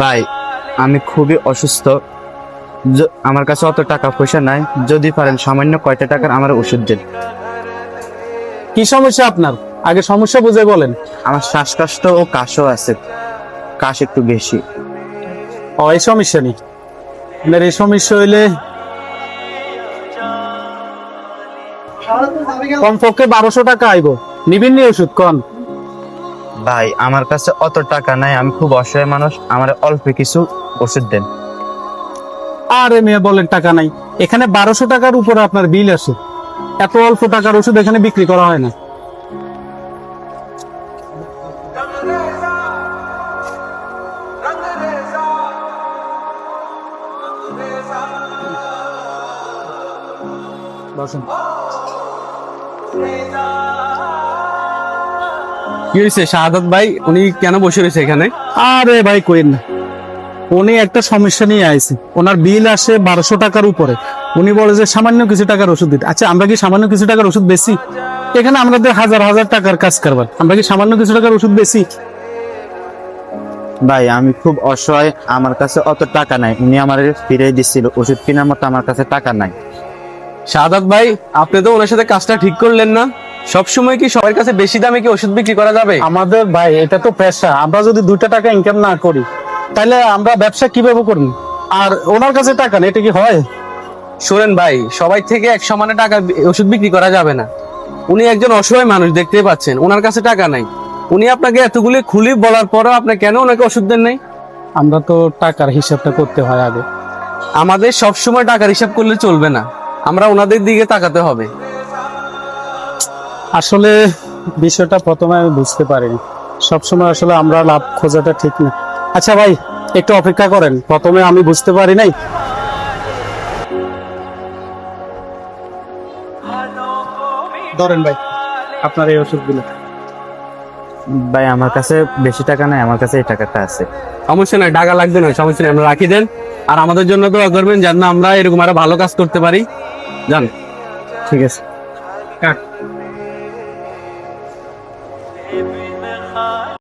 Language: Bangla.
ভাই আমি খুবই অসুস্থ, আমার কাছে অত টাকা পয়সা নাই, যদি পারেন সামান্য কয়টা টাকার আমার ওষুধ দেন। কি সমস্যা আপনার? আগে সমস্যা বুঝে বলেন। আমার শ্বাসকষ্ট ও কাশও আছে, কাশ একটু বেশি। ও, এই সমস্যা নেই। আপনার এই সমস্যা হইলে কমপক্ষে 1200 টাকা আইব। নিবেন নি ওষুধ কোন? ভাই আমার কাছে অত টাকা নাই, আমি খুব অসহায় মানুষ, আমার অল্প কিছু ওষুধ দেন। আরে মেয়ে বলেন টাকা নাই, এখানে 1200 টাকার উপরে আপনার বিল আছে। এত অল্প টাকার ওষুধ এখানে বিক্রি করা হয় না। বসেন। কি হয়েছে শাহাদাত ভাই, উনি কেন বসে রয়েছে এখানে? আরে ভাই কইন না, উনি একটা সমস্যা নিয়ে আইছে। ওনার বিল আসে 1200 টাকার উপরে। উনি বলে যে সামান্য কিছু টাকার ওষুধ দিতে। আচ্ছা আমরা কি সামান্য কিছু টাকার ওষুধ বেশি? এখানে আমাদের হাজার হাজার টাকার কাজ কারবার, আমরা কি সামান্য কিছু টাকার ওষুধ বেশি? ভাই আমি খুব অসহায়, আমার কাছে অত টাকা নাই, উনি আমার ফিরে দিচ্ছিল ওষুধ কেনার মতো, আমার কাছে টাকা নাই। শাহাদাত ভাই, আপনি তো ওনার সাথে কাজটা ঠিক করলেন না। সবসময় কি সবার কাছে বেশি দামে কি ওষুধ বিক্রি করা যাবে? আমাদের ভাই এটা তো পেশা, আমরা যদি 2টা টাকা ইনকাম না করি তাহলে আমরা ব্যবসা কিভাবে করব? আর ওনার কাছে টাকা নেই, এটা কি হয়? শোনেন ভাই, সবাই থেকে এক সমানে টাকা ওষুধ বিক্রি করা যাবে না। উনি একজন অসহায় মানুষ, দেখতেই পাচ্ছেন ওনার কাছে টাকা নাই। উনি আপনাকে এতগুলি খুলি বলার পরও আপনি কেন ওনাকে ওষুধ দেন নাই? আমরা তো টাকার হিসাবটা করতে হয় আগে। আমাদের সবসময় টাকার হিসাব করলে চলবে না, আমরা ওনাদের দিকে তাকাতে হবে। আসলে বিষয়টা প্রথমে আমি বুঝতে পারিনি। সবসময় আসলে আমরা লাভ খোঁজাটা ঠিক না। আচ্ছা ভাই একটু অপেক্ষা করেন, প্রথমে আমি বুঝতে পারি নাই। ধরেন ভাই আপনার এই ওষুধগুলো। ভাই আমার কাছে বেশি টাকা নাই, আমার কাছে এই টাকাটা আছে। সমস্যা নাই, টাকা লাগবে না, সমস্যা নেই, আমরা রাখি দেন। আর আমাদের জন্য দোয়া করবেন যেন আমরা এরকম আরো ভালো কাজ করতে পারি। জান, ঠিক আছে।